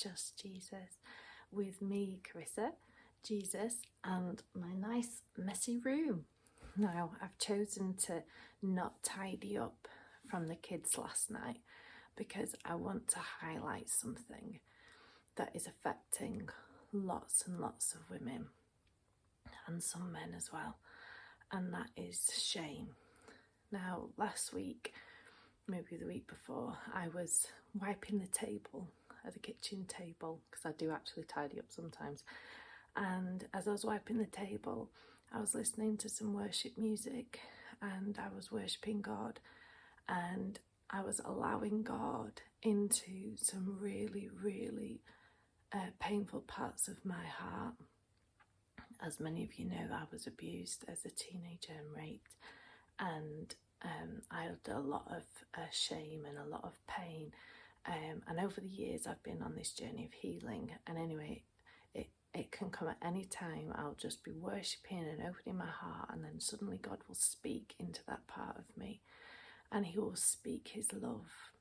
Just Jesus, with me, Carissa, Jesus, and my nice messy room. Now, I've chosen to not tidy up from the kids last night because I want to highlight something that is affecting lots and lots of women and some men as well, and that is shame. Now, last week, maybe the week before, I was wiping the table at the kitchen table, because I do actually tidy up sometimes, and as I was wiping the table, I was listening to some worship music and I was worshipping God, and I was allowing God into some really, really painful parts of my heart. As many of you know, I was abused as a teenager and raped, and I had a lot of shame and a lot of pain, and over the years I've been on this journey of healing. And anyway, it can come at any time. I'll just be worshipping and opening my heart, and then suddenly God will speak into that part of me, and he will speak his love.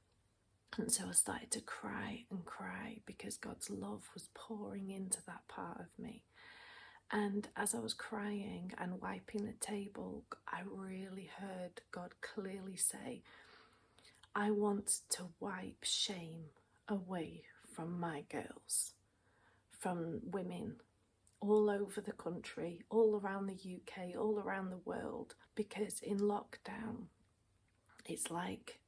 And so I started to cry and cry because God's love was pouring into that part of me. And as I was crying and wiping the table, I really heard God clearly say, I want to wipe shame away from my girls, from women all over the country, all around the UK, all around the world, because in lockdown, it's like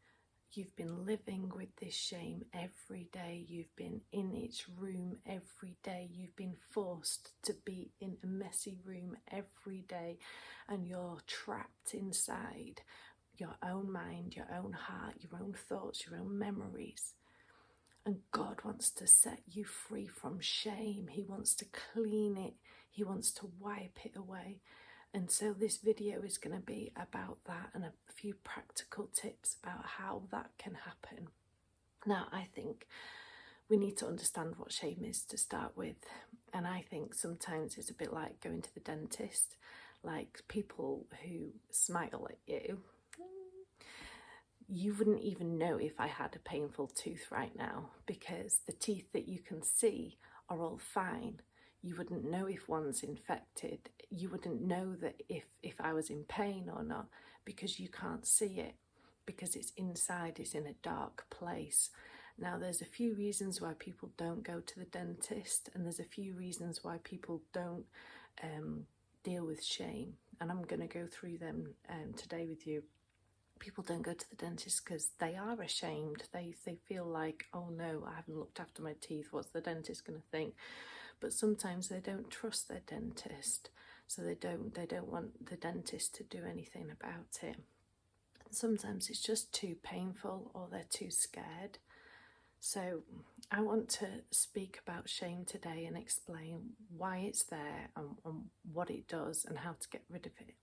you've been living with this shame every day. You've been in its room every day. You've been forced to be in a messy room every day, and you're trapped inside your own mind, your own heart, your own thoughts, your own memories. And God wants to set you free from shame. He wants to clean it. He wants to wipe it away. And so this video is going to be about that and a few practical tips about how that can happen. Now, I think we need to understand what shame is to start with. And I think sometimes it's a bit like going to the dentist, like people who smile at you. You wouldn't even know if I had a painful tooth right now, because the teeth that you can see are all fine. You wouldn't know if one's infected. You wouldn't know that if I was in pain or not, because you can't see it, because it's inside, it's in a dark place. Now, there's a few reasons why people don't go to the dentist, and there's a few reasons why people don't deal with shame. And I'm going to go through them today with you. People don't go to the dentist because they are ashamed. They feel like, oh no, I haven't looked after my teeth. What's the dentist going to think? But sometimes they don't trust their dentist, so they don't want the dentist to do anything about it. And sometimes it's just too painful, or they're too scared. So I want to speak about shame today and explain why it's there and what it does and how to get rid of it.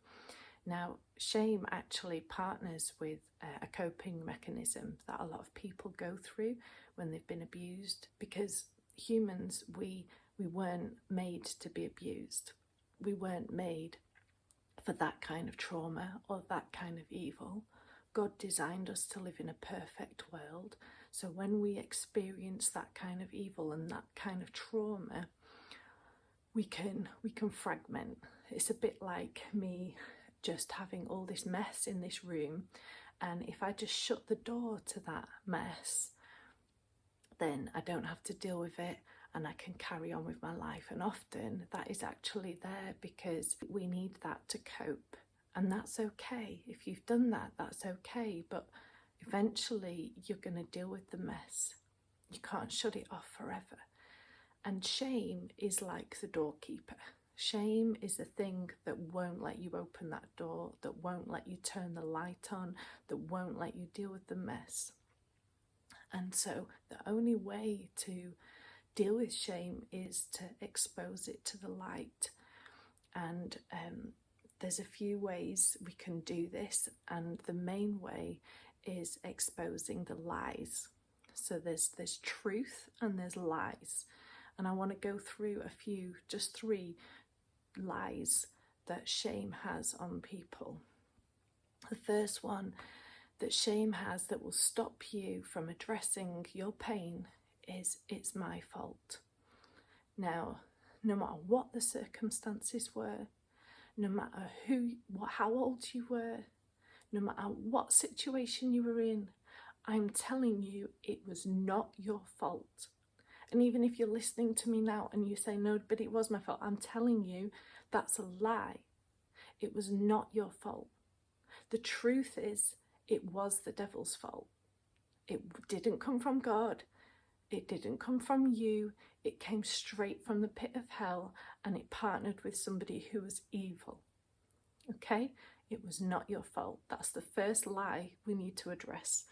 Now, shame actually partners with a coping mechanism that a lot of people go through when they've been abused, because humans, we weren't made to be abused. We weren't made for that kind of trauma or that kind of evil. God designed us to live in a perfect world. So when we experience that kind of evil and that kind of trauma, we can fragment. It's a bit like me just having all this mess in this room, and if I just shut the door to that mess, then I don't have to deal with it and I can carry on with my life. And often that is actually there because we need that to cope, and that's okay. If you've done that, that's okay, but eventually you're going to deal with the mess. You can't shut it off forever. And shame is like the doorkeeper. Shame is the thing that won't let you open that door, that won't let you turn the light on, that won't let you deal with the mess. And so the only way to deal with shame is to expose it to the light. And there's a few ways we can do this, and the main way is exposing the lies. So there's truth and there's lies. And I want to go through a few, just 3 lies that shame has on people. The first one that shame has that will stop you from addressing your pain is it's my fault. Now, no matter what the circumstances were, no matter how old you were, no matter what situation you were in, I'm telling you it was not your fault. And even if you're listening to me now and you say, no, but it was my fault, I'm telling you that's a lie. It was not your fault. The truth is, it was the devil's fault. It didn't come from God. It didn't come from you. It came straight from the pit of hell, and it partnered with somebody who was evil. Okay? It was not your fault. That's the first lie we need to address.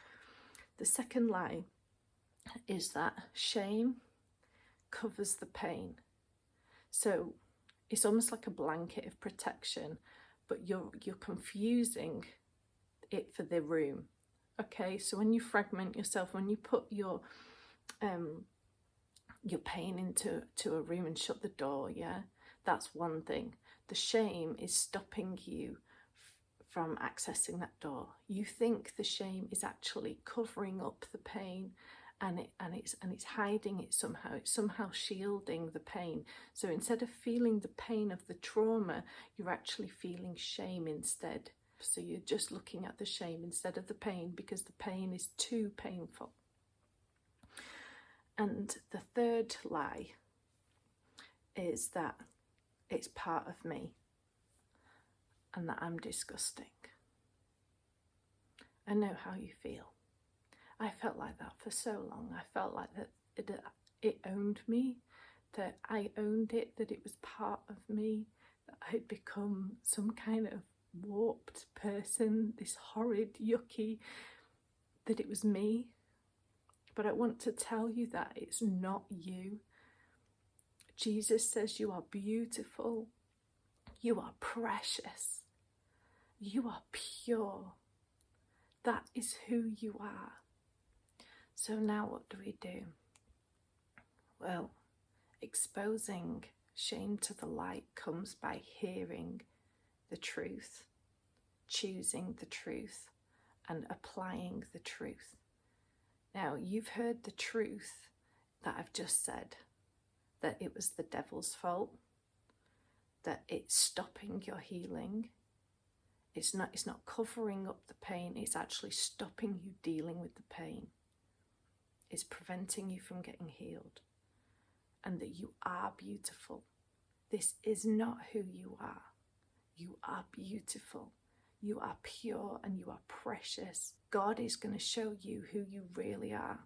The second lie is that shame covers the pain. So it's almost like a blanket of protection, but you're confusing it for the room. Okay, so when you fragment yourself, when you put your pain into a room and shut the door, yeah, that's one thing. The shame is stopping you from accessing that door. You think the shame is actually covering up the pain, and it's hiding it somehow. It's somehow shielding the pain. So instead of feeling the pain of the trauma, you're actually feeling shame instead. So you're just looking at the shame instead of the pain, because the pain is too painful. And the third lie is that it's part of me and that I'm disgusting. I know how you feel. I felt like that for so long. I felt like that it owned me, that I owned it, that it was part of me, that I had become some kind of warped person, this horrid, yucky, that it was me. But I want to tell you that it's not you. Jesus says you are beautiful, you are precious, you are pure. That is who you are. So now what do we do? Well, exposing shame to the light comes by hearing the truth, choosing the truth, and applying the truth. Now, you've heard the truth that I've just said, that it was the devil's fault, that it's stopping your healing. It's not covering up the pain, it's actually stopping you dealing with the pain. It's preventing you from getting healed. And that you are beautiful. This is not who you are. You are beautiful. You are pure and you are precious. God is going to show you who you really are.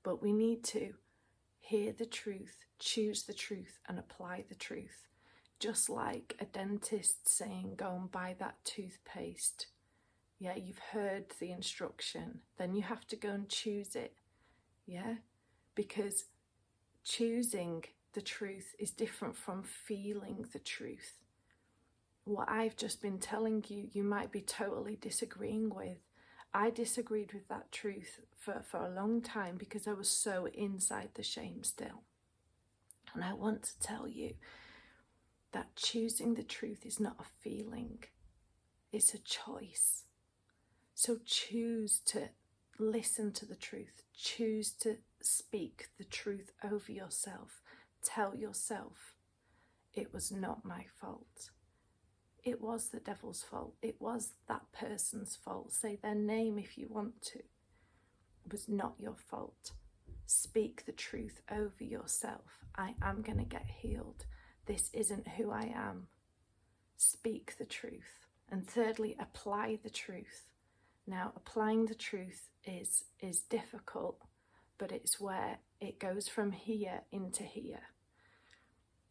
But we need to hear the truth, choose the truth, and apply the truth. Just like a dentist saying, go and buy that toothpaste. Yeah, you've heard the instruction. Then you have to go and choose it. Yeah, because choosing the truth is different from feeling the truth. What I've just been telling you, you might be totally disagreeing with. I disagreed with that truth for a long time because I was so inside the shame still. And I want to tell you that choosing the truth is not a feeling, it's a choice. So choose to listen to the truth, choose to speak the truth over yourself. Tell yourself, it was not my fault. It was the devil's fault. It was that person's fault. Say their name if you want to. It was not your fault. Speak the truth over yourself. I am going to get healed. This isn't who I am. Speak the truth. And thirdly, apply the truth. Now, applying the truth is difficult, but it's where it goes from here into here.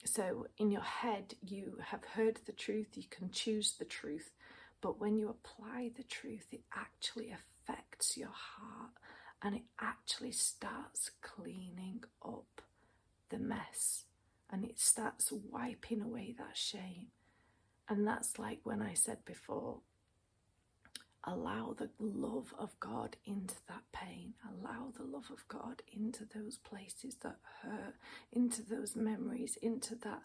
So in your head, you have heard the truth, you can choose the truth, but when you apply the truth, it actually affects your heart and it actually starts cleaning up the mess and it starts wiping away that shame. And that's like when I said before, allow the love of God into that pain. Allow the love of God into those places that hurt, into those memories, into that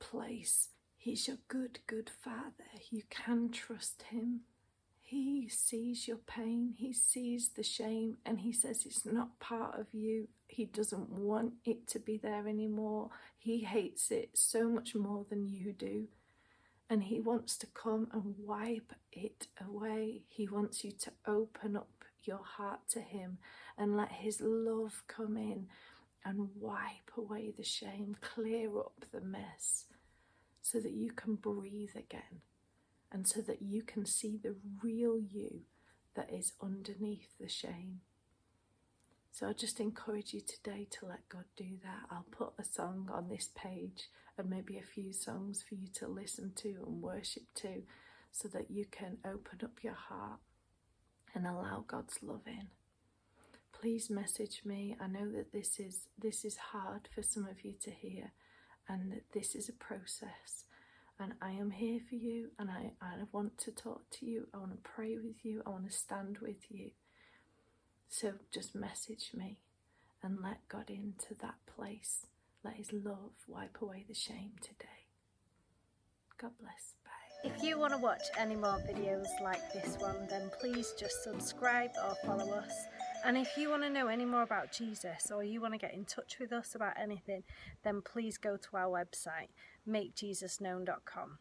place. He's your good, good Father. You can trust him. He sees your pain, he sees the shame, and he says it's not part of you. He doesn't want it to be there anymore. He hates it so much more than you do. And he wants to come and wipe it away. He wants you to open up your heart to him and let his love come in and wipe away the shame, clear up the mess, so that you can breathe again. And so that you can see the real you that is underneath the shame. So I just encourage you today to let God do that. I'll put a song on this page and maybe a few songs for you to listen to and worship to, so that you can open up your heart and allow God's love in. Please message me. I know that this is hard for some of you to hear, and that this is a process. And I am here for you, and I want to talk to you. I want to pray with you. I want to stand with you. So just message me and let God into that place. Let his love wipe away the shame today. God bless. Bye. If you want to watch any more videos like this one, then please just subscribe or follow us. And if you want to know any more about Jesus, or you want to get in touch with us about anything, then please go to our website, makejesusknown.com.